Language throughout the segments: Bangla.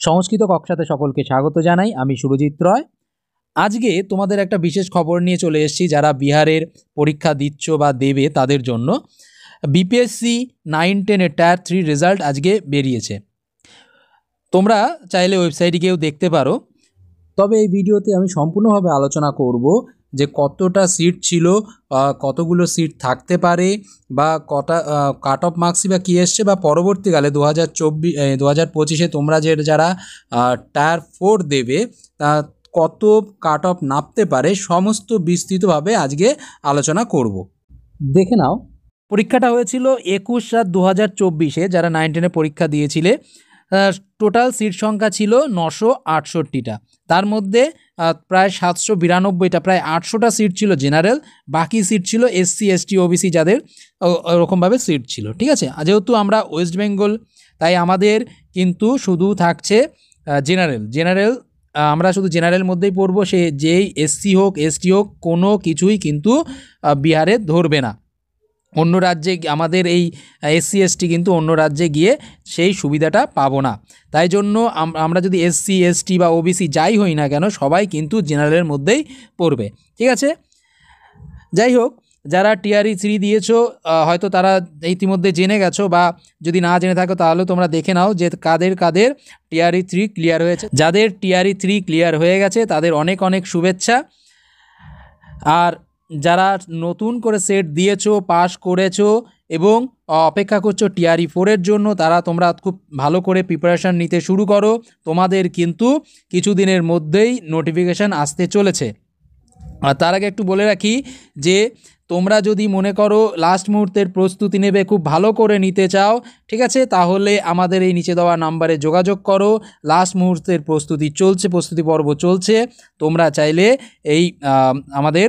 সংস্কৃত কক্ষাতে সকলকে স্বাগত জানাই। আমি সুরজিৎ রয়। আজকে তোমাদের একটা বিশেষ খবর নিয়ে চলে এসেছি। যারা বিহারের পরীক্ষা দিচ্ছ বা দেবে তাদের জন্য বিপিএসসি 9-10 টায়ার 3 রেজাল্ট আজকে বেরিয়েছে। তোমরা চাইলে ওয়েবসাইটে গিয়েও দেখতে পারো। তবে এই ভিডিওতে আমি সম্পূর্ণভাবে আলোচনা করব যে কতটা সিট ছিল, কতগুলো সিট থাকতে পারে, বা কটা কাট অফ মার্কসই বা কী এসছে, বা পরবর্তীকালে 2025-এ তোমরা যারা টায়ার 4 দেবে তা কত কাট অফ নামতে পারে, সমস্ত বিস্তৃতভাবে আজকে আলোচনা করব। দেখে নাও, পরীক্ষাটা হয়েছিল 21/7/2024-এ। যারা 9-10-এ পরীক্ষা দিয়েছিলে, টোটাল সিট সংখ্যা ছিল 968টা। তার মধ্যে প্রায় 792টা, প্রায় 800টা সিট ছিল জেনারেল, বাকি সিট ছিল এসসি এসটি ওবিসি, যাদের ওরকমভাবে সিট ছিল। ঠিক আছে, যেহেতু আমরা ওয়েস্ট বেঙ্গল, তাই আমাদের কিন্তু শুধু থাকছে জেনারেল। আমরা শুধু জেনারেল মধ্যেই পড়বো। সে যেই এসসি হোক এসটি হোক, কোনো কিছুই কিন্তু বিহারে ধরবে না। অন্য রাজ্যে আমাদের এই এসসি এসটি কিন্তু অন্য রাজ্যে গিয়ে সেই সুবিধাটা পাবো না। তাই জন্য আমরা যদি এসসি এসটি বা ওবিসি যাই হই না কেন, সবাই কিন্তু জেনারেলের মধ্যেই পড়বে। ঠিক আছে, যাই হোক, যারা টিআরই 3 দিয়েছো হয়তো তারা ইতিমধ্যে জেনে গেছো, বা যদি না জেনে থাকো তাহলে তোমরা দেখে নাও যে কাদের টিআরই 3 ক্লিয়ার হয়েছে। যাদের টিআরই 3 ক্লিয়ার হয়ে গেছে তাদের অনেক অনেক শুভেচ্ছা। আর যারা নতুন করে সেট দিয়েছো, পাস করেছো এবং অপেক্ষা করছো টিআরই 4-এর জন্য, তোমরা খুব ভালো করে প্রিপারেশান নিতে শুরু করো। তোমাদের কিন্তু কিছুদিনের মধ্যেই নোটিফিকেশান আসতে চলেছে। আর তার আগে একটু বলে রাখি যে তোমরা যদি মনে করো লাস্ট মুহূর্তের প্রস্তুতি নেবে, খুব ভালো করে নিতে চাও, ঠিক আছে, তাহলে আমাদের এই নিচে দেওয়া নাম্বারে যোগাযোগ করো। লাস্ট মুহূর্তের প্রস্তুতি পর্ব চলছে। তোমরা চাইলে আমাদের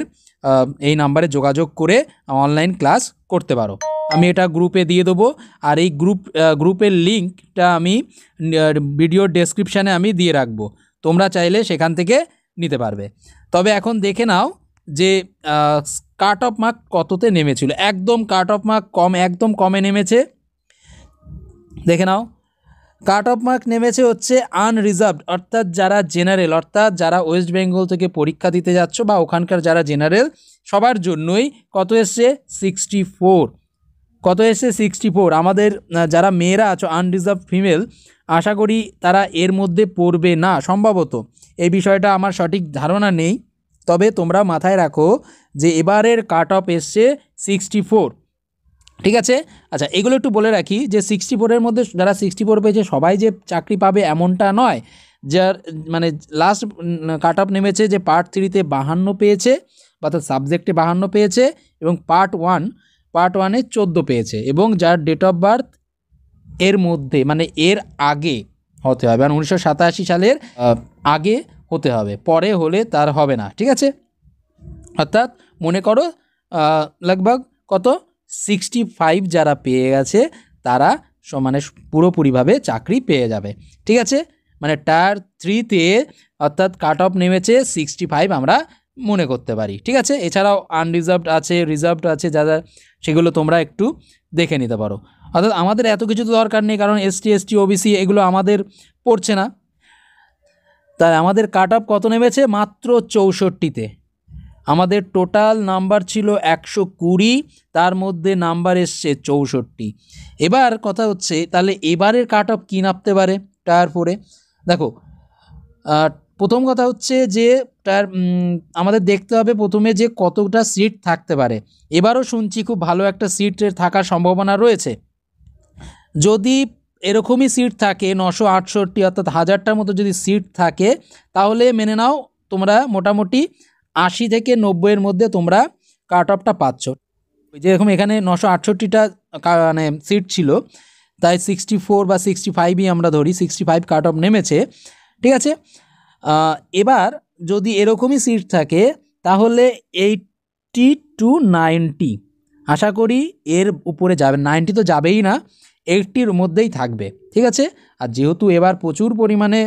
এই নাম্বারে যোগাযোগ করে অনলাইন ক্লাস করতে পারো। আমি এটা গ্রুপে দিয়ে দেবো, আর এই গ্রুপের লিঙ্কটা আমি ভিডিওর ডেসক্রিপশানে আমি দিয়ে রাখবো। তোমরা চাইলে সেখান থেকে নিতে পারবে। তবে এখন দেখে নাও যে কাট অফ মার্ক কততে নেমেছিল। একদম কাট অফ মার্ক একদম কমে নেমেছে। দেখে নাও, কাট অফ মার্ক নেমেছে হচ্ছে আনরিজার্ভড, অর্থাৎ যারা জেনারেল, অর্থাৎ যারা ওয়েস্ট বেঙ্গল থেকে পরীক্ষা দিতে যাচ্ছ বা ওখানকার যারা জেনারেল, সবার জন্যই কত এসছে 64। কত এসছে 64। আমাদের যারা মেয়েরা আছো আনরিজার্ভড ফিমেল, আশা করি তারা এর মধ্যে পড়বে না সম্ভবত। এই বিষয়টা আমার সঠিক ধারণা নেই, তবে তোমরা মাথায় রাখো যে এবারের কাট অফ এসছে 64। ঠিক আছে, আচ্ছা, এগুলো একটু বলে রাখি যে 64-এর মধ্যে যারা 64 পেয়েছে সবাই যে চাকরি পাবে এমনটা নয়। যার মানে লাস্ট কাট অফ নেমেছে যে পার্ট 3-তে 52 পেয়েছে, অর্থাৎ সাবজেক্টে 52 পেয়েছে, এবং পার্ট 1-এ 14 পেয়েছে, এবং যার ডেট অফ বার্থ এর মধ্যে মানে এর আগে হতে হবে, মানে 1987 সালের আগে হতে হবে, পরে হলে তার হবে না। ঠিক আছে, অর্থাৎ মনে করো লগভগ কত 65 যারা পেয়ে গেছে তারা মানে পুরোপুরিভাবে চাকরি পেয়ে যাবে। ঠিক আছে, মানে টায়ার 3-তে অর্থাৎ কাট অফ নেমেছে 65 আমরা মনে করতে পারি। ঠিক আছে, এছাড়াও আনরিজার্ভড আছে, রিজার্ভড আছে, যারা সেগুলো তোমরা একটু দেখে নিতে পারো। অর্থাৎ আমাদের এত কিছু তো দরকার নেই, কারণ এসটি এসটি ওবিসি এগুলো আমাদের পড়ছে না। তাই আমাদের কাট অফ কত নেমেছে? মাত্র 64-তে। আমাদের টোটাল নাম্বার ছিল 120, তার মধ্যে নাম্বার এসছে 64। এবার কথা হচ্ছে, তাহলে এবারের কাট অফ কী নামতে পারে টায়ার 4-এ? দেখো, প্রথম কথা হচ্ছে যে আমাদের দেখতে হবে প্রথমে যে কতটা সিট থাকতে পারে। এবারও শুনছি খুব ভালো একটা সিটের থাকার সম্ভাবনা রয়েছে। যদি এরকমই সিট থাকে 968, অর্থাৎ 1000টার মতো যদি সিট থাকে, তাহলে মেনে নাও তোমরা মোটামুটি 80 থেকে 90-এর মধ্যে তোমরা কাট অফটা পাচ্ছ। যেরকম এখানে 968টা মানে সিট ছিল, তাই 64 বা 65ই আমরা ধরি, 65 কাট অফ নেমেছে। ঠিক আছে, এবার যদি এরকমই সিট থাকে তাহলে 80 to 90 আশা করি এর উপরে যাবে। 90 তো যাবেই না, 80-র মধ্যেই থাকবে। ঠিক আছে, আর যেহেতু এবার প্রচুর পরিমাণে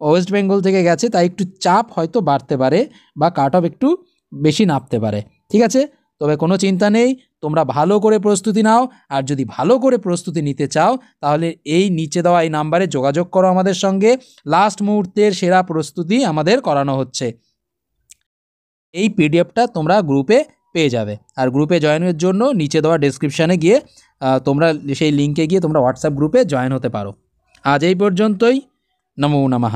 ওয়েস্ট বেঙ্গল থেকে গেছে, তাই একটু চাপ হয়তো বাড়তে পারে বা কাট অফ একটু বেশি নামতে পারে। ঠিক আছে, তবে কোনো চিন্তা নেই, তোমরা ভালো করে প্রস্তুতি নাও। আর যদি ভালো করে প্রস্তুতি নিতে চাও তাহলে এই নিচে দেওয়া এই নাম্বারে যোগাযোগ করো আমাদের সঙ্গে। লাস্ট মুহূর্তের সেরা প্রস্তুতি আমাদের করানো হচ্ছে। এই পিডিএফটা তোমরা গ্রুপে পেয়ে যাবে। আর গ্রুপে জয়েনের জন্য নিচে দেওয়া ডেসক্রিপশানে গিয়ে তোমরা সেই লিঙ্কে গিয়ে তোমরা হোয়াটসঅ্যাপ গ্রুপে জয়েন হতে পারো। আজ এই পর্যন্তই। নমো নমঃ।